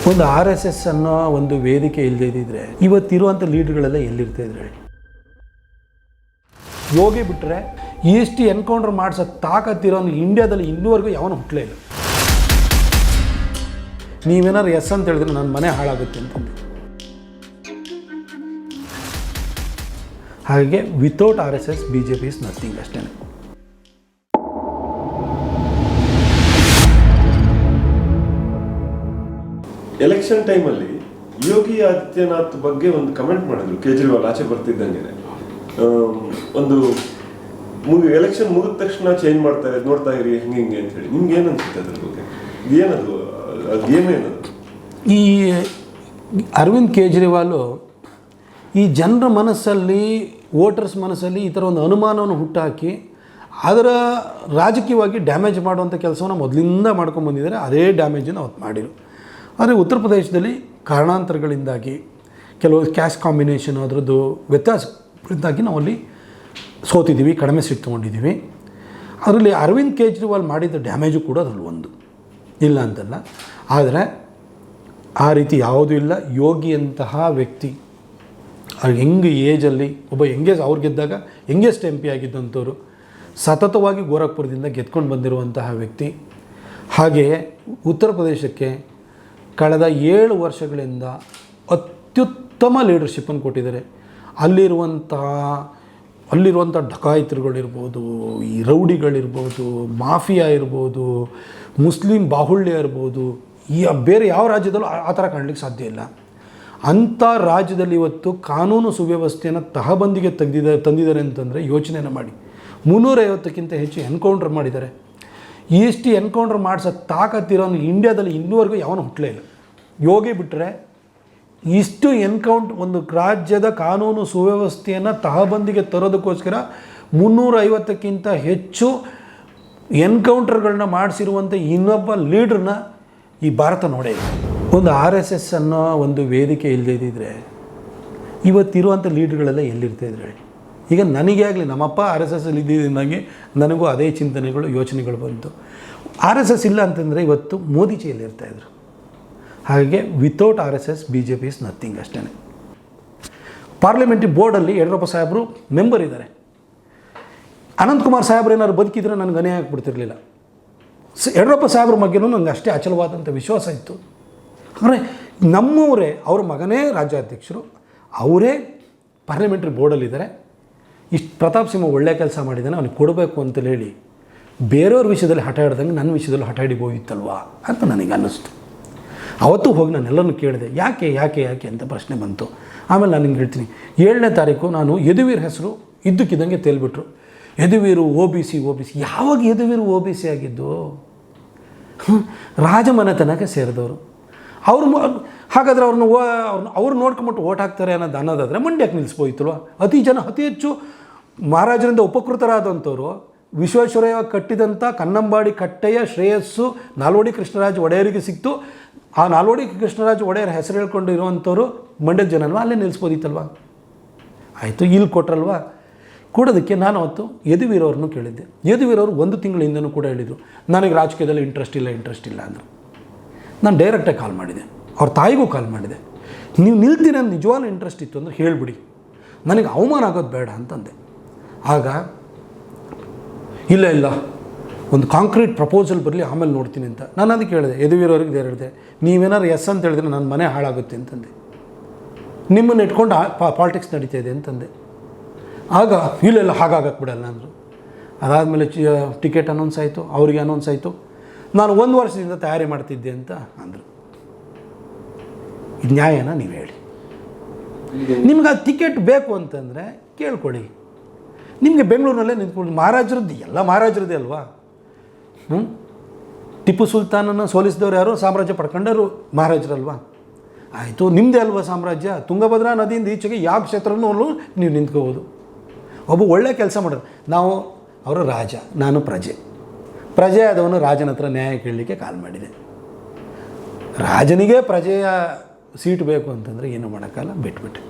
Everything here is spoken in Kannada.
ಒಂದು RSS ಅನ್ನೋ ಒಂದು ವೇದಿಕೆ ಇಲ್ಲದೇ ಇದ್ದಿದ್ರೆ ಇವತ್ತಿರುವಂಥ ಲೀಡರ್ಗಳೆಲ್ಲ ಎಲ್ಲಿರ್ತಾ ಇದ್ರೆ ಯೋಗಿ ಬಿಟ್ಟರೆ ಇಷ್ಟು ಎನ್ಕೌಂಟರ್ ಮಾಡಿಸೋ ತಾಕತ್ತಿರೋ ಇಂಡಿಯಾದಲ್ಲಿ ಇನ್ನೂವರೆಗೂ ಯಾವನು ಹುಟ್ಟಲೇ ಇಲ್ಲ. ನೀವೇನಾದ್ರು ಎಸ್ ಅಂತ ಹೇಳಿದ್ರೆ ನನ್ನ ಮನೆ ಹಾಳಾಗುತ್ತೆ ಅಂತಂದು. ಹಾಗೆ without RSS BJP is nothing ಅಷ್ಟೇ. ಎಲೆಕ್ಷನ್ ಟೈಮಲ್ಲಿ ಯೋಗಿ ಆದಿತ್ಯನಾಥ್ ಬಗ್ಗೆ ಒಂದು ಕಮೆಂಟ್ ಮಾಡಿದ್ರು ಕೇಜ್ರಿವಾಲ್ ಆಚೆ ಬರ್ತಿದ್ದಂಗೆ. ಒಂದು ಎಲೆಕ್ಷನ್ ಮುಗಿದ ತಕ್ಷಣ ಚೇಂಜ್ ಮಾಡ್ತಾರೆ, ನೋಡ್ತಾ ಇರಿ ಹಿಂಗೆ ಅಂತ ಹೇಳಿ. ನಿಮ್ಗೆ ಏನು ಅನ್ಸುತ್ತೆ ಅದ್ರ ಬಗ್ಗೆ? ಏನದು ಗೇಮ್ ಏನದು? ಈ ಅರವಿಂದ್ ಕೇಜ್ರಿವಾಲು ಈ ಜನರ ಮನಸ್ಸಲ್ಲಿ, ವೋಟರ್ಸ್ ಮನಸ್ಸಲ್ಲಿ ಈ ಥರ ಒಂದು ಅನುಮಾನವನ್ನು ಹುಟ್ಟಾಕಿ ಅದರ ರಾಜಕೀಯವಾಗಿ ಡ್ಯಾಮೇಜ್ ಮಾಡುವಂಥ ಕೆಲಸವನ್ನು ಮೊದಲಿಂದ ಮಾಡ್ಕೊಂಡ್ಬಂದಿದ್ದಾರೆ. ಅದೇ ಡ್ಯಾಮೇಜನ್ನು ಅವತ್ತು ಮಾಡಿರು. ಆದರೆ ಉತ್ತರ ಪ್ರದೇಶದಲ್ಲಿ ಕಾರಣಾಂತರಗಳಿಂದಾಗಿ ಕೆಲವು ಕ್ಯಾಸ್ಟ್ ಕಾಂಬಿನೇಷನ್ ಅದರದ್ದು ವ್ಯತ್ಯಾಸಗಳಿಂದಾಗಿ ನಾವಲ್ಲಿ ಸೋತಿದ್ದೀವಿ, ಕಡಿಮೆ ಸೀಟ್ ತೊಗೊಂಡಿದ್ದೀವಿ. ಅದರಲ್ಲಿ ಅರವಿಂದ್ ಕೇಜ್ರಿವಾಲ್ ಮಾಡಿದ ಡ್ಯಾಮೇಜು ಕೂಡ ಅದರಲ್ಲಿ ಒಂದು ಇಲ್ಲ ಅಂತಲ್ಲ. ಆದರೆ ಆ ರೀತಿ ಯಾವುದೂ ಇಲ್ಲ. ಯೋಗಿಯಂತಹ ವ್ಯಕ್ತಿ ಹೆಂಗೆ ಏಜಲ್ಲಿ ಒಬ್ಬ ಯಂಗೇಜ್ ಅವ್ರು ಗೆದ್ದಾಗ ಯಂಗೆಸ್ಟ್ MP ಆಗಿದ್ದಂಥವ್ರು, ಸತತವಾಗಿ ಗೋರಖ್ಪುರದಿಂದ ಗೆದ್ಕೊಂಡು ಬಂದಿರುವಂತಹ ವ್ಯಕ್ತಿ. ಹಾಗೆಯೇ ಉತ್ತರ ಪ್ರದೇಶಕ್ಕೆ ಕಳೆದ 7 ವರ್ಷಗಳಿಂದ ಅತ್ಯುತ್ತಮ ಲೀಡರ್ಶಿಪ್ಪನ್ನು ಕೊಟ್ಟಿದ್ದಾರೆ. ಅಲ್ಲಿರುವಂಥ ಡಕಾಯಿತರುಗಳಿರ್ಬೋದು, ಈ ರೌಡಿಗಳಿರ್ಬೋದು, ಮಾಫಿಯಾ ಇರ್ಬೋದು, ಮುಸ್ಲಿಂ ಬಾಹುಳ್ಯ ಇರ್ಬೋದು, ಬೇರೆ ಯಾವ ರಾಜ್ಯದಲ್ಲೂ ಆ ಥರ ಕಾಣಲಿಕ್ಕೆ ಸಾಧ್ಯ ಇಲ್ಲ. ಅಂಥ ರಾಜ್ಯದಲ್ಲಿ ಇವತ್ತು ಕಾನೂನು ಸುವ್ಯವಸ್ಥೆಯನ್ನು ತಹಬಂದಿಗೆ ತಂದಿದ್ದಾರೆ ಅಂತಂದರೆ ಯೋಚನೆನ ಮಾಡಿ. 350ಕ್ಕಿಂತ ಹೆಚ್ಚು ಎನ್ಕೌಂಟರ್ ಮಾಡಿದ್ದಾರೆ. ಇಷ್ಟು ಎನ್ಕೌಂಟರ್ ಮಾಡಿಸೋ ತಾಕತ್ತಿರೋ ಇಂಡಿಯಾದಲ್ಲಿ ಇನ್ನೂವರೆಗೂ ಯಾವನು ಹುಟ್ಟಲೇ ಇಲ್ಲ. ಯೋಗಿ ಬಿಟ್ಟರೆ ಇಷ್ಟು ಒಂದು ರಾಜ್ಯದ ಕಾನೂನು ಸುವ್ಯವಸ್ಥೆಯನ್ನು ತಹಬಂದಿಗೆ ತರೋದಕ್ಕೋಸ್ಕರ 350ಕ್ಕಿಂತ ಹೆಚ್ಚು ಎನ್ಕೌಂಟರ್ಗಳನ್ನ ಮಾಡಿಸಿರುವಂಥ ಇನ್ನೊಬ್ಬ ಲೀಡ್ರನ್ನ ಈ ಭಾರತ ನೋಡೇ ಇಲ್ಲ. ಒಂದು RSS ಅನ್ನೋ ಒಂದು ವೇದಿಕೆ ಇಲ್ಲದೇ ಇದ್ದಿದ್ರೆ ಇವತ್ತಿರುವಂಥ ಲೀಡ್ರ್ಗಳೆಲ್ಲ ಎಲ್ಲಿರ್ತಾ ಇದ್ರೆ. ಈಗ ನನಗೆ ಆಗಲಿ, ನಮ್ಮಪ್ಪ RSSಲ್ಲಿ ಇದ್ದಿದ್ದಾಗೆ ನನಗೂ ಅದೇ ಚಿಂತನೆಗಳು, ಯೋಚನೆಗಳು ಬಂತು. RSS ಇಲ್ಲ ಅಂತಂದರೆ ಇವತ್ತು ಮೋದಿಜಿಯಲ್ಲಿ ಇರ್ತಾಯಿದ್ರು. ಹಾಗೆ without RSS BJP is nothing ಅಷ್ಟೇ. ಪಾರ್ಲಿಮೆಂಟ್ರಿ ಬೋರ್ಡಲ್ಲಿ ಯಡಿಯೂರಪ್ಪ ಸಾಹೇಬರು ಮೆಂಬರ್ ಇದ್ದಾರೆ. ಅನಂತಕುಮಾರ್ ಸಾಹೇಬ್ರು ಏನಾದ್ರು ಬದುಕಿದ್ರೆ ನನಗೆ ಅನ್ಯಾಯ ಆಗ್ಬಿಡ್ತಿರ್ಲಿಲ್ಲ. ಯಡಿಯೂರಪ್ಪ ಸಾಹೇಬ್ರ ಬಗ್ಗೆನೂ ನನಗೆ ಅಷ್ಟೇ ಅಚಲವಾದಂಥ ವಿಶ್ವಾಸ ಇತ್ತು. ಅಂದರೆ ನಮ್ಮವರೇ, ಅವ್ರ ಮಗನೇ ರಾಜ್ಯಾಧ್ಯಕ್ಷರು, ಅವರೇ ಪಾರ್ಲಿಮೆಂಟ್ರಿ ಬೋರ್ಡಲ್ಲಿದ್ದಾರೆ. ಇಷ್ಟು ಪ್ರತಾಪ್ ಸಿಂಹ ಒಳ್ಳೆಯ ಕೆಲಸ ಮಾಡಿದ್ದಾನೆ, ಅವನಿಗೆ ಕೊಡಬೇಕು ಅಂತೇಳಿ ಹೇಳಿ ಬೇರೆಯವ್ರ ವಿಷಯದಲ್ಲಿ ಹಠ ಹಿಡ್ದಂಗೆ ನನ್ನ ವಿಷಯದಲ್ಲಿ ಹಠ ಹಿಡಿಬೋದಿತ್ತಲ್ವಾ ಅಂತ ನನಗೆ ಅನ್ನಿಸ್ತು. ಅವತ್ತು ಹೋಗಿ ನಾನೆಲ್ಲರೂ ಕೇಳಿದೆ, ಯಾಕೆ ಅಂತ ಪ್ರಶ್ನೆ ಬಂತು. ಆಮೇಲೆ ನಾನು ಹಿಂಗೆ ಹೇಳ್ತೀನಿ, 7ನೇ ತಾರೀಕು ನಾನು ಯದುವೀರ್ ಹೆಸರು ಇದ್ದಕ್ಕಿದ್ದಂಗೆ ತೇಲ್ಬಿಟ್ರು. ಯದುವೀರು OBC. ಯಾವಾಗ ಯದುವೀರು OBC ಆಗಿದ್ದು? ರಾಜಮನೆತನಕ್ಕೆ ಸೇರಿದವರು ಅವರು. ಹಾಗಾದರೆ ಅವ್ರು ನೋಡ್ಕೊಂಬಿಟ್ಟು ಓಟ್ ಹಾಕ್ತಾರೆ ಅನ್ನೋದಾದರೆ ಮಂಡ್ಯಕ್ಕೆ ನಿಲ್ಲಿಸ್ಬೋಯಿತ್ತಲ್ವ? ಅತಿ ಹೆಚ್ಚು ಮಹಾರಾಜರಿಂದ ಉಪಕೃತರಾದಂಥವ್ರು ವಿಶ್ವೇಶ್ವರಯ್ಯ ಕಟ್ಟಿದಂಥ ಕನ್ನಂಬಾಡಿ ಕಟ್ಟೆಯ ಶ್ರೇಯಸ್ಸು ನಾಲ್ವಡಿ ಕೃಷ್ಣರಾಜ ಒಡೆಯರಿಗೆ ಸಿಕ್ತು. ಆ ನಾಲ್ವಡಿ ಕೃಷ್ಣರಾಜ ಒಡೆಯರ ಹೆಸರು ಹೇಳ್ಕೊಂಡು ಇರುವಂಥವ್ರು ಮಂಡ್ಯದ ಜನ ಅಲ್ವಾ? ಅಲ್ಲೇ ನಿಲ್ಲಿಸ್ಬೋದಿತ್ತಲ್ವ? ಆಯಿತು, ಇಲ್ಲಿ ಕೊಟ್ರಲ್ವಾ? ಕೊಡೋದಕ್ಕೆ ನಾನು ಅವತ್ತು ಯದುವೀರವ್ರನ್ನೂ ಕೇಳಿದ್ದೆ. ಯದುವೀರವರು 1 ತಿಂಗಳಿಂದನೂ ಕೂಡ ಹೇಳಿದರು, ನನಗೆ ರಾಜಕೀಯದಲ್ಲಿ ಇಂಟ್ರೆಸ್ಟ್ ಇಲ್ಲ ಅಂದರು. ನಾನು ಡೈರೆಕ್ಟಾಗಿ ಕಾಲ್ ಮಾಡಿದೆ, ಅವ್ರ ತಾಯಿಗೂ ಕಾಲ್ ಮಾಡಿದೆ. ನೀವು ನಿಲ್ತೀರ ಅಂತ ನಿಜವಾಗ್ಲೂ ಇಂಟ್ರೆಸ್ಟ್ ಇತ್ತು ಅಂದರೆ ಹೇಳಿಬಿಡಿ, ನನಗೆ ಅವಮಾನ ಆಗೋದು ಬೇಡ ಅಂತಂದೆ. ಆಗ ಇಲ್ಲ ಒಂದು ಕಾಂಕ್ರೀಟ್ ಪ್ರಪೋಸಲ್ ಬರಲಿ, ಆಮೇಲೆ ನೋಡ್ತೀನಿ ಅಂತ ನಾನು ಅದಕ್ಕೆ ಹೇಳಿದೆ. ಯದುವೀರವ್ರಿಗೆ ಹೇಳಿದೆ, ನೀವೇನಾದ್ರು ಎಸ್ ಅಂತ ಹೇಳಿದ್ರೆ ನನ್ನ ಮನೆ ಹಾಳಾಗುತ್ತೆ ಅಂತಂದೆ. ನಿಮ್ಮನ್ನು ಇಟ್ಕೊಂಡು ಪಾಲಿಟಿಕ್ಸ್ ನಡೀತಾ ಇದೆ ಅಂತಂದೆ. ಆಗ ಇಲ್ಲ ಹಾಗಾಗಕ್ಕೆ ಬಿಡಲ್ಲ ಅಂದರು. ಅದಾದಮೇಲೆ ಟಿಕೆಟ್ ಅನೌನ್ಸ್ ಆಯಿತು, ಅವರಿಗೆ ಅನೌನ್ಸ್ ಆಯಿತು. ನಾನು 1 ವರ್ಷದಿಂದ ತಯಾರಿ ಮಾಡ್ತಿದ್ದೆ ಅಂತ ಅಂದರು. ಇದು ನ್ಯಾಯನ ನೀವು ಹೇಳಿ? ನಿಮ್ಗೆ ಆ ಟಿಕೆಟ್ ಬೇಕು ಅಂತಂದರೆ ಕೇಳ್ಕೊಳ್ಳಿ. ನಿಮಗೆ ಬೆಂಗಳೂರಿನಲ್ಲೇ ನಿಂತ್ಕೊಂಡು ಎಲ್ಲ ಮಹಾರಾಜರದ್ದೇ ಅಲ್ವಾ? ಟಿಪ್ಪು ಸುಲ್ತಾನನ್ನು ಸೋಲಿಸಿದವ್ರು ಯಾರು? ಸಾಮ್ರಾಜ್ಯ ಪಡ್ಕೊಂಡವರು ಮಹಾರಾಜರಲ್ವಾ? ಆಯಿತು, ನಿಮ್ಮದೇ ಅಲ್ವಾ ಸಾಮ್ರಾಜ್ಯ? ತುಂಗಭದ್ರಾ ನದಿಯಿಂದ ಈಚೆಗೆ ಯಾವ ಕ್ಷೇತ್ರನೂ ನೀವು ನಿಂತ್ಕೋಬೋದು. ಒಬ್ಬ ಒಳ್ಳೆಯ ಕೆಲಸ ಮಾಡೋದು. ಅವರು ರಾಜ, ನಾನು ಪ್ರಜೆ ಆದವನು ರಾಜನ ಹತ್ರ ನ್ಯಾಯ ಕೇಳಲಿಕ್ಕೆ ಕಾಲ್ ಮಾಡಿದೆ. ರಾಜನಿಗೆ ಪ್ರಜೆಯ ಸೀಟ್ ಬೇಕು ಅಂತಂದರೆ ಏನೂ ಮಾಡೋಕ್ಕಲ್ಲ, ಬಿಟ್ಬಿಟ್ಟೆ.